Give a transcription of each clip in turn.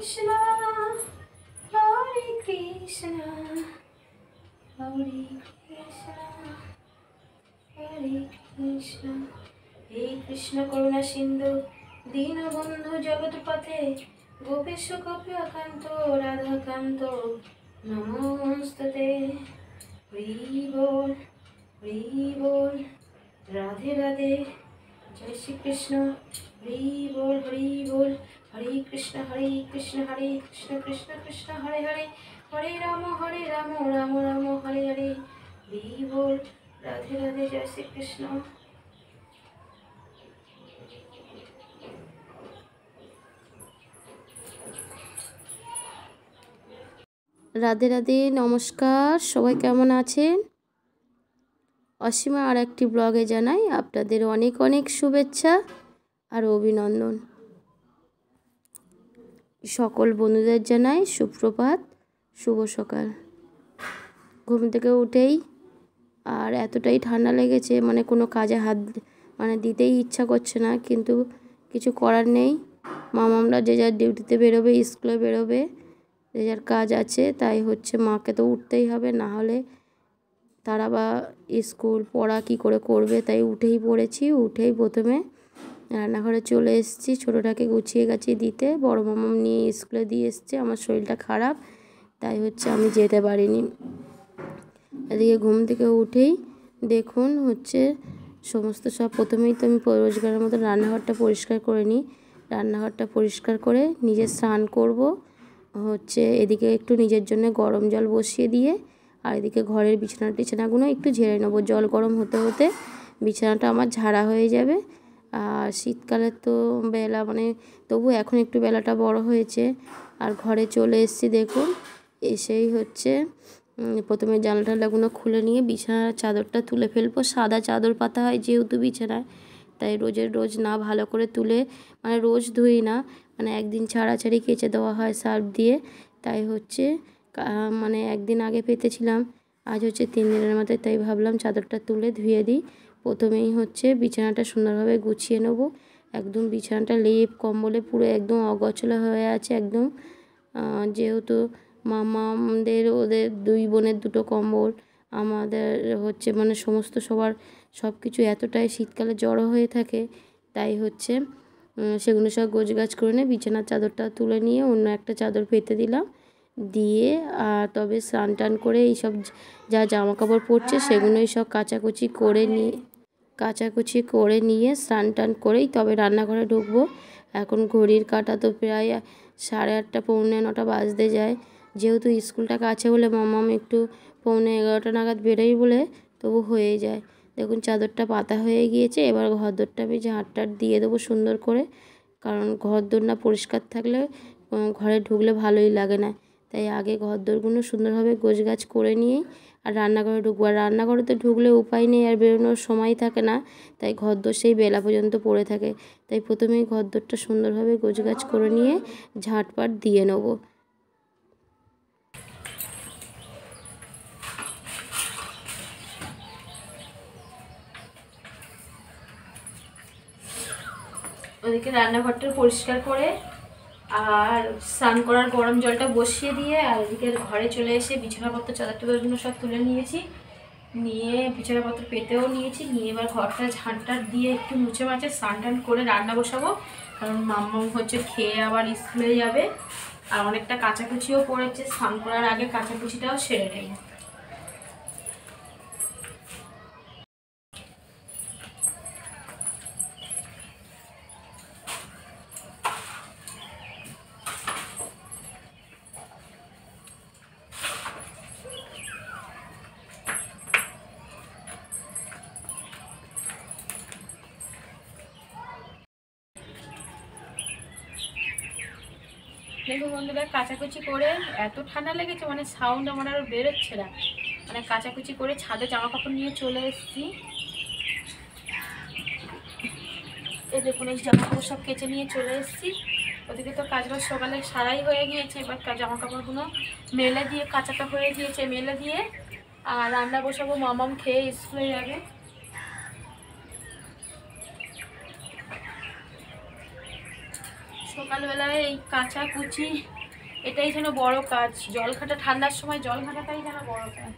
Krishna, Hare Krishna, Hare Krishna, Hare Krishna. He Krishna Karuna Sindhu, Dina Bandhu Jagatpate, Gopesha Gopya Kanto, Radha Kanto, Namastate. Hari Bol, Radhe Radhe, Jai Shri Krishna. Hari Bol, Hare Krishna, Hare Krishna, Krishna Krishna, Hare Hare, Hare Rama, Rama Rama, Hare Hare. Hari Bol, Radhe Radhe, Jai Shri Krishna. Radhe Radhe, নমস্কার। সবাই কেমন আছেন? অসীমা আর একটি ব্লগে জানাই আপনাদের অনেক অনেক শুভেচ্ছা আর অভিনন্দন। সকল বন্ধুদের জানাই সুপ্রভাত, শুভ সকাল। ঘুম থেকে উঠেই আর এতটাই ঠান্ডা লেগেছে, মানে কোনো কাজে হাত দিতেই ইচ্ছা করছে না, কিন্তু কিছু করার নেই। মামামরা যে যার ডিউটিতে বেরোবে, স্কুলে বেরোবে, যে যার কাজ আছে, তাই হচ্ছে মাকে তো উঠতেই হবে, না হলে তারা বা স্কুল পড়া কি করে করবে। তাই উঠেই পড়েছি। উঠেই প্রথমে রান্নাঘরে চলে এসেছি ছোটোটাকে গুছিয়ে গাছিয়ে দিতে। বড় মামাম নিয়ে স্কুলে দিয়ে এসছে। আমার শরীরটা খারাপ, তাই হচ্ছে আমি যেতে পারিনি। এদিকে ঘুম থেকে উঠেই দেখুন হচ্ছে সমস্ত সব প্রথমেই তো আমি রোজগারের মতো রান্নাঘরটা পরিষ্কার করে নিই। রান্নাঘরটা পরিষ্কার করে নিজে স্নান করব। হচ্ছে এদিকে একটু নিজের জন্য গরম জল বসিয়ে দিয়ে, আর এদিকে ঘরের বিছানাগুলো একটু ঝেড়ে নেবো। জল গরম হতে হতে বিছানাটা আমার ঝাড়া হয়ে যাবে। আর শীতকালের তো বেলা তবু এখন একটু বেলাটা বড় হয়েছে। আর ঘরে চলে এসেছি দেখুন। এসেই হচ্ছে প্রথমে জানলাগুলো খুলে নিয়ে বিছানার চাদরটা তুলে ফেলবো। সাদা চাদর পাতা হয় যেহেতু বিছানায়, তাই রোজ না ভালো করে তুলে, রোজ ধুই না, একদিন ছাড়াছাড়ি কেচে দেওয়া হয় সার্ফ দিয়ে। তাই হচ্ছে একদিন আগে পেতেছিলাম, আজ হচ্ছে 3 দিনের মাথায়, তাই ভাবলাম চাদরটা তুলে ধুয়ে দিই। প্রথমেই হচ্ছে বিছানাটা সুন্দরভাবে গুছিয়ে নেব। একদম বিছানাটা লেপ কম্বলে পুরো একদম অগোছালো হয়ে আছে একদম। যেহেতু মামাদের ওদের 2 বোনের 2টো কম্বল, আমাদের হচ্ছে সমস্ত সবার সব কিছু এতটাই শীতকালে জড়ো হয়ে থাকে, তাই হচ্ছে সেগুলো সব গোছগাছ করে নিয়ে বিছানার চাদরটা তুলে নিয়ে অন্য একটা চাদর পেতে দিলাম। দিয়ে তবে স্নান টান করে এইসব যা জামা কাপড় পরছে সেগুলোই সব কাচাকুচি করে নিয়ে স্নান টান করেই তবে রান্নাঘরে ঢুকবো। এখন ঘড়ির কাঁটা তো প্রায় 8:30 পৌনে 9টা বাজতে যায়। যেহেতু স্কুলটা কাছে বলে মামাম একটু পৌনে 11টা নাগাদ বেরোই বলে তবু হয়ে যায়। দেখুন চাদরটা পাতা হয়ে গিয়েছে। এবার ঘরদোরটা আমি ঝাঁটটার দিয়ে দেবো সুন্দর করে, কারণ ঘরদোর না পরিষ্কার থাকলে ঘরে ঢুকলে ভালোই লাগে না। তাই আগে ঘরদোরগুলো সুন্দরভাবে গোছগাছ করে নিয়েই আর রান্নাঘরে ঢুকবো। আর রান্নাঘরে তো ঢুকলে উপায় নেই, আর বেরোনোর সময় থাকে না, তাই ঘরদোর সেই বেলা পর্যন্ত পড়ে থাকে। তাই প্রথমেই ঘরদোরটা সুন্দরভাবে গোছগাছ করে নিয়ে ঝাঁটপাট দিয়ে নেবো। ওদিকে রান্নাঘরটা পরিষ্কার করে আর স্নান করার গরম জলটা বসিয়ে দিয়ে, আর এদিকে ঘরে চলে এসে বিছানাপত্র চাদরগুলো সব তুলে নিয়েছি, নিয়ে বিছানাপত্র পেতেও নিয়েছি, নিয়ে এবার ঘরটা ঝাঁটটার দিয়ে একটু মুছে মাছে স্নান টান করে রান্না বসাবো। কারণ মাম্মা হচ্ছে খেয়ে আবার স্কুলে যাবে। আর অনেকটা কাচাকুচিও পড়েছে, স্নান করার আগে কাচাকুচিটাও সেরে নেই। দেখুন বন্ধুরা, কাচাকুচি করে এত ঠান্ডা লেগেছে, সাউন্ড আমার আর বেরোচ্ছে না। কাচাকুচি করে ছাদে জামা কাপড় নিয়ে চলে এসেছি। এই দেখুন এই জামা কাপড় সব কেচে নিয়ে চলে এসেছি। ওদিকে তো কাজবাজ সকালে সারাই হয়ে গিয়েছে। এবার জামা কাপড়গুলো মেলে দিয়ে, কাঁচাটা হয়ে গিয়েছে মেলে দিয়ে, আর রান্না বসাবো। মামাম খেয়ে স্কুলে যাবে। সকালবেলায় এই কাঁচা কুচি এটাই যেন বড় কাজ, জল ঘাটা ঠান্ডার সময় জল ঘাটাটাই যেন বড় কাজ।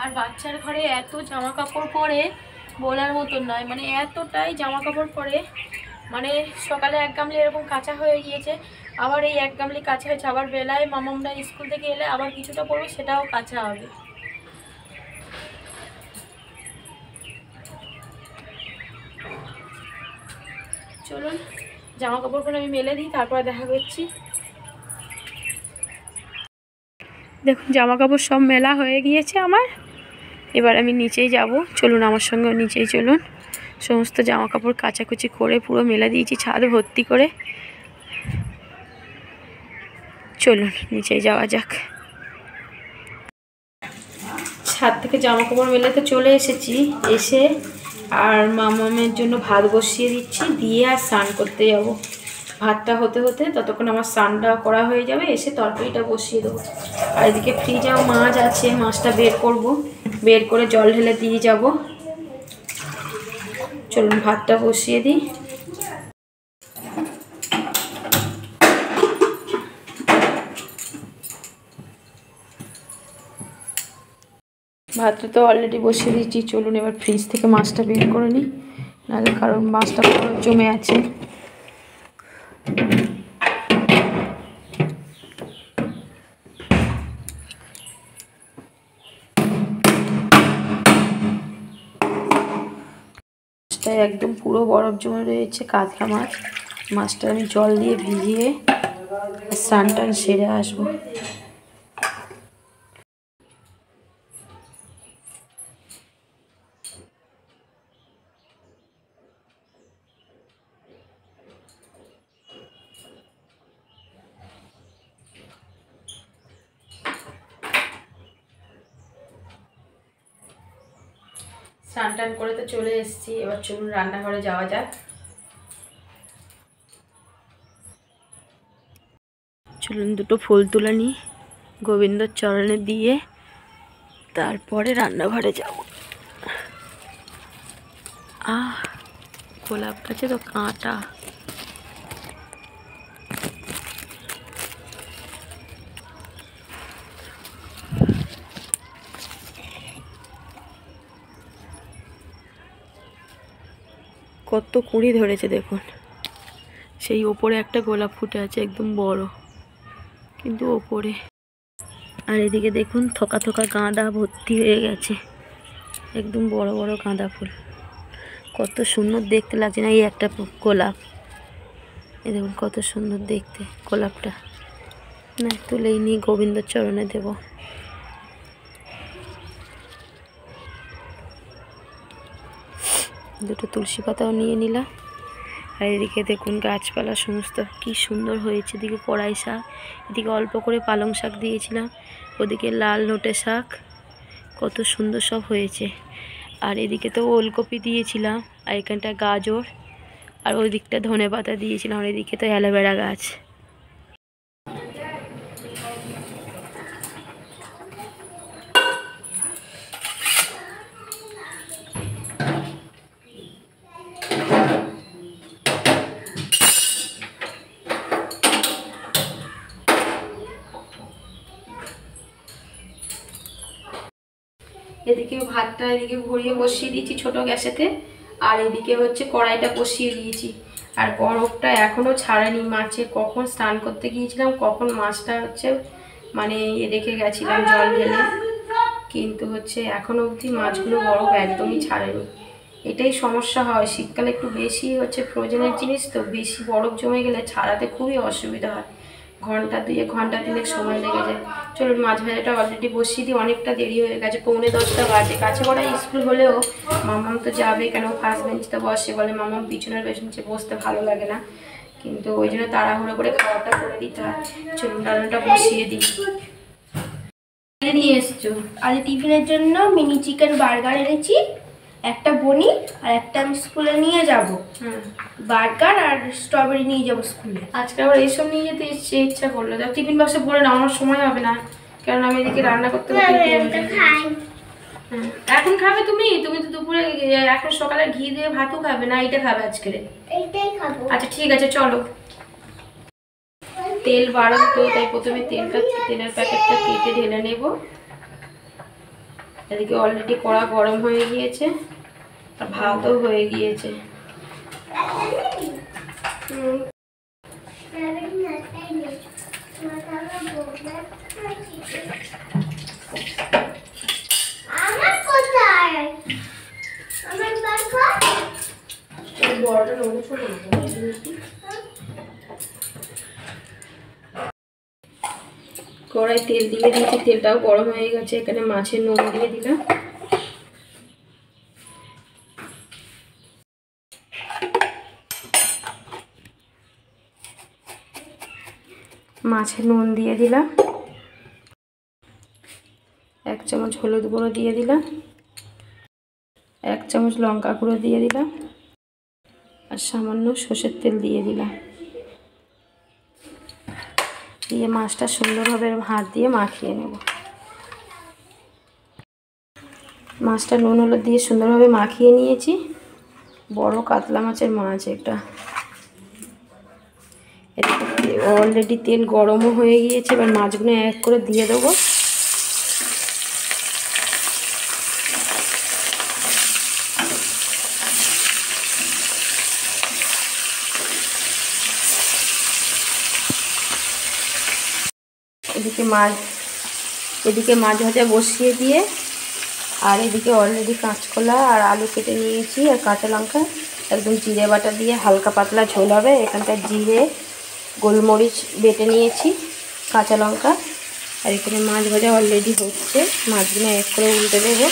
আর বাচ্চার ঘরে এত জামা কাপড় পরে বলার মতন নয়, মানে এতটাই জামা কাপড় পরে, মানে সকালে এক গামলি এরকম কাঁচা হয়ে গিয়েছে, আবার এই এক গামলি কাঁচা হয়েছে, আবার বেলায় মামামরা স্কুল থেকে এলে আবার কিছুটা পরবে, সেটাও কাঁচা হবে। চলুন জামা কাপড়গুলো আমি মেলে দিই, তারপরে দেখা করছি। দেখুন জামা কাপড় সব মেলা হয়ে গিয়েছে আমার, এবার আমি নিচেই যাব। চলুন আমার সঙ্গে নিচেই চলুন। সমস্ত জামা কাপড় কাচাকুচি করে পুরো মেলে দিয়েছি ছাদ ভর্তি করে। চলুন নিচেই যাওয়া যাক। ছাদ থেকে জামা কাপড় মেলে তো চলে এসেছি, এসে আর মামামের জন্য ভাত বসিয়ে দিচ্ছি, দিয়ে আর স্নান করতে যাব। ভাতটা হতে হতে ততক্ষণ আমার স্নানটা করা হয়ে যাবে, এসে তরকারিটা বসিয়ে দেবো। আর এদিকে ফ্রিজেও মাছ আছে, মাছটা বের করব, বের করে জল ঢেলে দিয়ে যাব। চলুন ভাতটা বসিয়ে দিই। ভাতটা তো অলরেডি বসিয়ে দিয়েছি, চলুন এবার ফ্রিজ থেকে মাছটা বের করে নিই, নাহলে কারণ মাছটা পুরো জমে আছে। মাছটা একদম পুরো বরফ জমে রয়েছে, কাতলা মাছ। মাছটা আমি জল দিয়ে ভিজিয়ে স্নান টান সেরে আসবো। স্নান টান করে তো চলে এসেছি, এবার চলুন রান্নাঘরে যাওয়া যাক। চলুন দুটো ফুল তুলে নিই, গোবিন্দর চরণে দিয়ে তারপরে রান্নাঘরে যাব। গোলাপ গাছে তো কাঁটা। কত কুঁড়ি ধরেছে দেখুন, সেই ওপরে একটা গোলাপ ফুটে আছে একদম বড়, কিন্তু ওপরে। আর এদিকে দেখুন থোকা থোকা গাঁদা ভর্তি হয়ে গেছে, একদম বড় বড় গাঁদা ফুল, কত সুন্দর দেখতে লাগছে না? এই একটা গোলাপ, এই দেখুন কত সুন্দর দেখতে গোলাপটা। না তুলেই নিয়ে গোবিন্দর চরণে দেব। দুটো তুলসী পাতাও নিয়ে নিলাম। আর এদিকে দেখুন গাছপালা সমস্ত কি সুন্দর হয়েছে। এদিকে কড়াই শাক, এদিকে অল্প করে পালং শাক দিয়েছিলাম, ওদিকে লাল নোটে শাক, কত সুন্দর সব হয়েছে। আর এদিকে তো ওলকপি দিয়েছিলাম, আর এখানটা গাজর, আর ওই দিকটা ধনে পাতা দিয়েছিলাম, আর এদিকে তো অ্যালোভেরা গাছ। এদিকে ভাতটা এদিকে ভরিয়ে বসিয়ে দিয়েছি ছোট গ্যাসেতে, আর এদিকে হচ্ছে কড়াইটা বসিয়ে দিয়েছি। আর বরফটা এখনো ছাড়েনি মাছে, কখন স্নান করতে গিয়েছিলাম, কখন মাছটা হচ্ছে মানে রেখে গেছিলাম জল ঢেলে, কিন্তু হচ্ছে এখনো অবধি মাছগুলো বরফ একদমই ছাড়েনি। এটাই সমস্যা হয় শীতকালে, একটু বেশি হচ্ছে ফ্রোজেনের জিনিস তো, বেশি বরফ জমে গেলে ছাড়াতে খুবই অসুবিধা হয়, ঘন্টা তিনেক সময় লেগে যায়। চলুন মাছ ভাজাটা অলরেডি বসিয়ে দিই, অনেকটা দেরি হয়ে গেছে, 9:45 বাজে। কাছে করা স্কুল হলেও মামাম তো যাবে, কেন ফার্স্ট বেঞ্চতে বসে, বলে মামাম পিছনের বেঞ্চে বসতে ভালো লাগে না, কিন্তু ওই জন্য তাড়াহুড়ো করে খাওয়াটা করে দিতে হয়। চলুন রান্নাটা বসিয়ে দিই। নিয়ে এসছো আজ টিফিনের জন্য মিনি চিকেন বার্গার এনেছি, একটা বনি আর একটা আমি স্কুলে নিয়ে যাব। বার্গার আর স্ট্রবেরি নিয়ে যাব স্কুলে। আজকে আবার এইসব নিয়ে যেতে ইচ্ছা করলো, টিফিন বক্সে ভরে না, আমার সময় হবে না, কারণ আমি এদিকে রান্না করতে খাই। এখন খাবে তুমি? তুমি তো দুপুরে এখন সকালে ঘি দিয়ে ভাতও খাবে না, এইটা খাবে আজকে? এইটাই খাবো। আচ্ছা ঠিক আছে চলো। তেল বাড়ান তো, তাই প্রথমে তেলের প্যাকেটটা কেটে ঢেলে নেব। এদিকে অলরেডি কড়া গরম হয়ে গিয়েছে আর ভাতও হয়ে গিয়েছে। কড়াই তেল দিয়ে দিয়েছি, তেলটাও গরম হয়ে গেছে। এখানে মাছের নুন দিয়ে দিলাম। মাছের নুন দিয়ে দিলাম, 1 চামচ হলুদ গুঁড়ো দিয়ে দিলাম, 1 চামচ লঙ্কা গুঁড়ো দিয়ে দিলাম আর সামান্য সর্ষের তেল দিয়ে দিলাম। দিয়ে মাছটা সুন্দরভাবে হাত দিয়ে মাখিয়ে নেব। মাছটা নুন হলুদ দিয়ে সুন্দরভাবে মাখিয়ে নিয়েছি। বড় কাতলা মাছের মাছ এটা। অলরেডি তেল গরমও হয়ে গিয়েছে। এবার মাছগুলো এক করে দিয়ে দেবো। এদিকে মাছ ভাজা বসিয়ে দিয়ে, আর এদিকে অলরেডি কাঁচকলা আর আলু কেটে নিয়েছি আর কাঁচা লঙ্কা, একদম জিরে বাটা দিয়ে হালকা পাতলা ঝোল হবে। এখানকার জিরে গোলমরিচ বেটে নিয়েছি, কাঁচা লঙ্কা, আর এখানে মাছ ভাজা অলরেডি হচ্ছে। মাছগুলো এক করে উল্টে দেবো।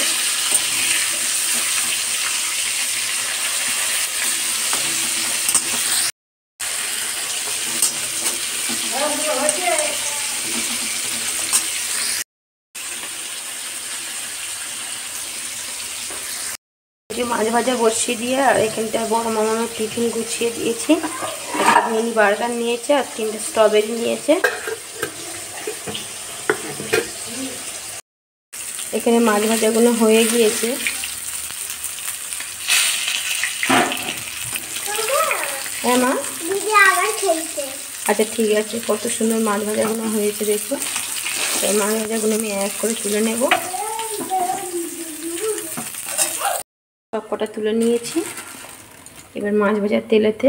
মাছ ভাজা বসিয়ে দিয়ে আর এখানটায় বড় মামার টিফিন গুছিয়ে দিয়েছি। একটা মিনি বার্গার নিয়েছে আর 3টে স্ট্রবেরি নিয়েছে। এখানে মাছ ভাজাগুলো হয়ে গিয়েছে। হ্যাঁ মা, আচ্ছা ঠিক আছে। কত সুন্দর মাছ ভাজাগুলো হয়েছে দেখো। এই মাছ ভাজাগুলো আমি এক করে তুলে নেব। সব কটা তুলে নিয়েছি। এবার মাছ ভাজার তেলেতে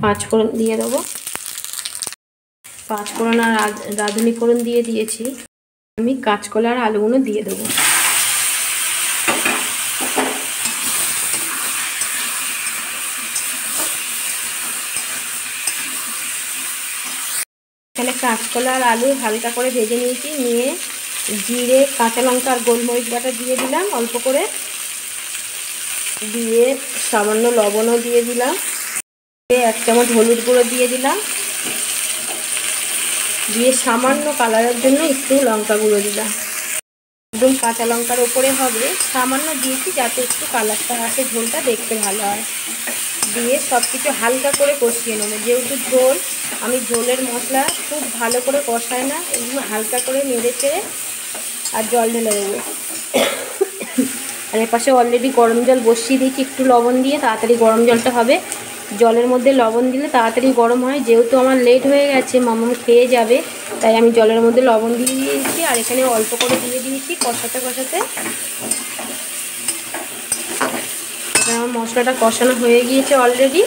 5 ফোড়ন দিয়ে দেবো। 5 ফোড়ন আর রাঁধুনি ফোড়ন দিয়ে দিয়েছি। আমি কাঁচকলা আর আলুগুলো দিয়ে দেবো। এখানে কাঁচকলা আর আলু হালকা করে ভেজে নিয়েছি। নিয়ে জিরে কাঁচা লঙ্কা আর গোলমরিচ বাটা দিয়ে দিলাম অল্প করে। দিয়ে সামান্য লবণও দিয়ে দিলাম। 1 চামচ হলুদ গুঁড়ো দিয়ে দিলাম। দিয়ে সামান্য কালারের জন্য একটু লঙ্কা গুঁড়ো দিলাম। একদম কাঁচা লঙ্কার ওপরে হবে, সামান্য দিয়েছি যাতে একটু কালারটা আসে, ঝোলটা দেখতে ভালো হয়। দিয়ে সব কিছু হালকা করে কষিয়ে নেবো। যেহেতু ঝোল, আমি ঝোলের মশলা খুব ভালো করে কষাই না, এগুলো হালকা করে নেড়ে চেড়ে আর জল ঢেলে দেবো। আর এর পাশে অলরেডি গরম জল বসিয়ে দিয়েছি একটু লবণ দিয়ে, তাড়াতাড়ি গরম জলটা হবে। জলের মধ্যে লবণ দিলে তাড়াতাড়ি গরম হয়। যেহেতু আমার লেট হয়ে গেছে, মামাম খেয়ে যাবে, তাই আমি জলের মধ্যে লবণ দিয়ে দিয়েছি। আর এখানে অল্প করে দিয়ে দিয়েছি কষাতে কষাতে। আমার মশলাটা কষানো হয়ে গিয়েছে অলরেডি।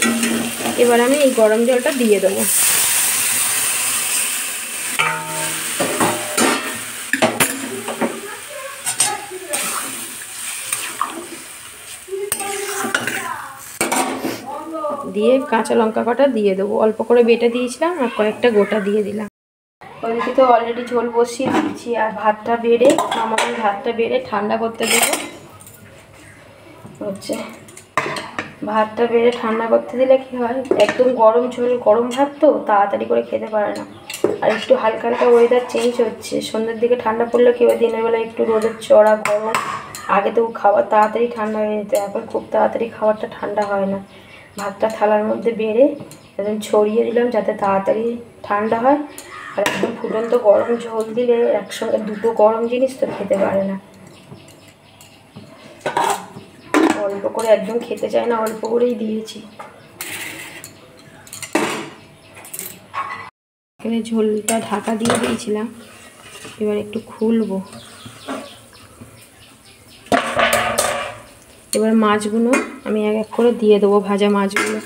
এবার আমি এই গরম জলটা দিয়ে দেবো। দিয়ে কাঁচা লঙ্কা কটা দিয়ে দেবো। অল্প করে বেটে দিয়েছিলাম আর কয়েকটা গোটা দিয়ে দিলাম। ওইদিকে তো অলরেডি ঝোল বসিয়ে দিয়েছি। আর ভাতটা বেড়ে ভাতটা বেড়ে ঠান্ডা করতে দেবো। ভাতটা বেড়ে ঠান্ডা করতে দিলে কি হয়, একদম গরম ঝোল গরম ভাত তো তাড়াতাড়ি করে খেতে পারে না। আর একটু হালকা হালকা ওয়েদার চেঞ্জ হচ্ছে। সন্ধ্যের দিকে ঠান্ডা পড়লে কি হয়, দিনের বেলা একটু রোদের চড়া গরম। আগে তো খাবার তাড়াতাড়ি ঠান্ডা হয়ে যেত, এখন খুব তাড়াতাড়ি খাবারটা ঠান্ডা হয় না। ভাতটা থালার মধ্যে বেড়ে একদম ছড়িয়ে দিলাম যাতে তাড়াতাড়ি ঠান্ডা হয়। আর একদম ফুটন্ত গরম ঝোল দিলে একসঙ্গে দুটো গরম জিনিস তো খেতে পারে না। অল্প করে, একদম খেতে চায় না, অল্প করেই দিয়েছি। এখানে ঝোলটা ঢাকা দিয়ে দিয়েছিলাম, এবার একটু খুলবো। এবার মাছগুলো আমি এক এক করে দিয়ে দেবো, ভাজা মাছগুলো।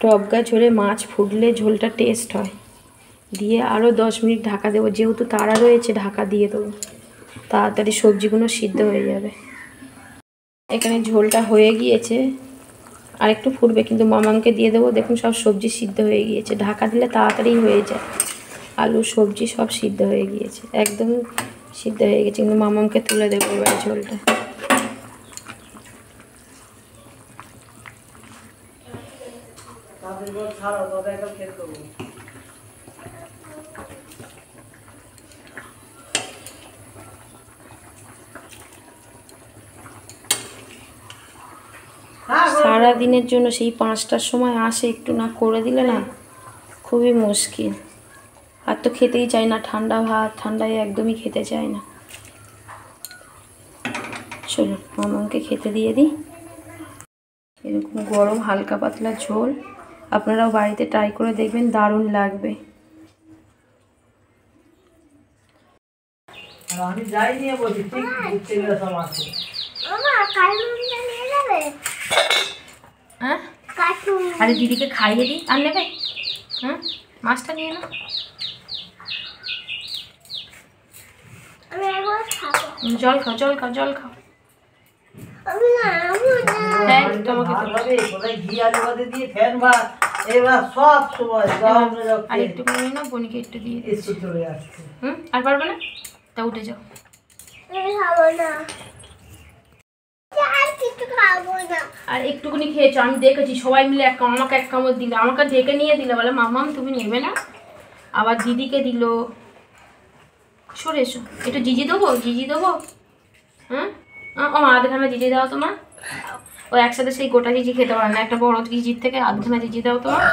টবগা ঝোলে মাছ ফুটলে ঝোলটা টেস্ট হয়। দিয়ে আরও 10 মিনিট ঢাকা দেবো, যেহেতু তাড়া রয়েছে ঢাকা দিয়ে দেবো, তাড়াতাড়ি সবজিগুলো সিদ্ধ হয়ে যাবে। এখানে ঝোলটা হয়ে গিয়েছে, আর একটু ফুটবে, কিন্তু মামামকে দিয়ে দেবো। দেখুন সব সবজি সিদ্ধ হয়ে গিয়েছে, ঢাকা দিলে তাড়াতাড়ি হয়ে যায়। আলু সবজি সব সিদ্ধ হয়ে গিয়েছে, একদম সিদ্ধ হয়ে গেছে, কিন্তু মামামকে তুলে দেবো এবার ঝোলটা। সারা দিনের জন্য সেই 5টার সময় আসে, একটু না করে দিলে না খুবই মুশকিল। আর তো খেতেই চায় না, ঠান্ডা ভাত ঠান্ডায় একদমই খেতে চায় না। চলুন মামাকে খেতে দিয়ে দিই। এরকম গরম হালকা পাতলা ঝোল আপনারাও বাড়িতে ট্রাই করে দেখবেন, দারুণ লাগবে। আমি যাই নিয়ে বলছি, ঠিক ঘুরতে গেলে সব আছে। হ্যাঁ, আরে দিদিকে খাইয়ে দিই, আর নেবে? হ্যাঁ, মাছটা নিয়ে না। জল খাও, জল খাও, জল খাও। আর একটু নিয়ে নাও, বোনকে একটু দিয়ে আর পারবে না, তা উঠে যাও। আর একটুখানি খেয়েছো, আমি দেখেছি সবাই মিলে আমাকে এক কামড় দিল, আমাকে ঢেকে নিয়ে দিলে, বলে মামাম তুমি নেবে না, আবার দিদিকে দিল। সরে এসো, একটু জিজি দেবো, জিজি দেবো। হ্যাঁ, ও আধখানা জিজি দাও তোমার। ও একসাথে সেই গোটা জিজি খেতে পারে না, একটা বড় জিজির থেকে আধখানা জিজি দাও তোমার।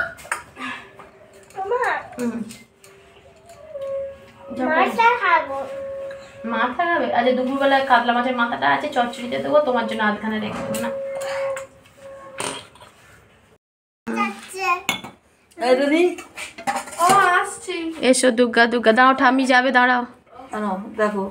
মাথা খাবে? আচ্ছা, দুপুরবেলায় কাতলা মাছের মাথাটা আছে, চচ্চড়িতে দেবো, তোমার জন্য আধখানা রেখে দেবো না। এসো দুর্গা, দুর্গা দাঁড়াও, ঠাম্মি যাবে, দাঁড়াও। দেখো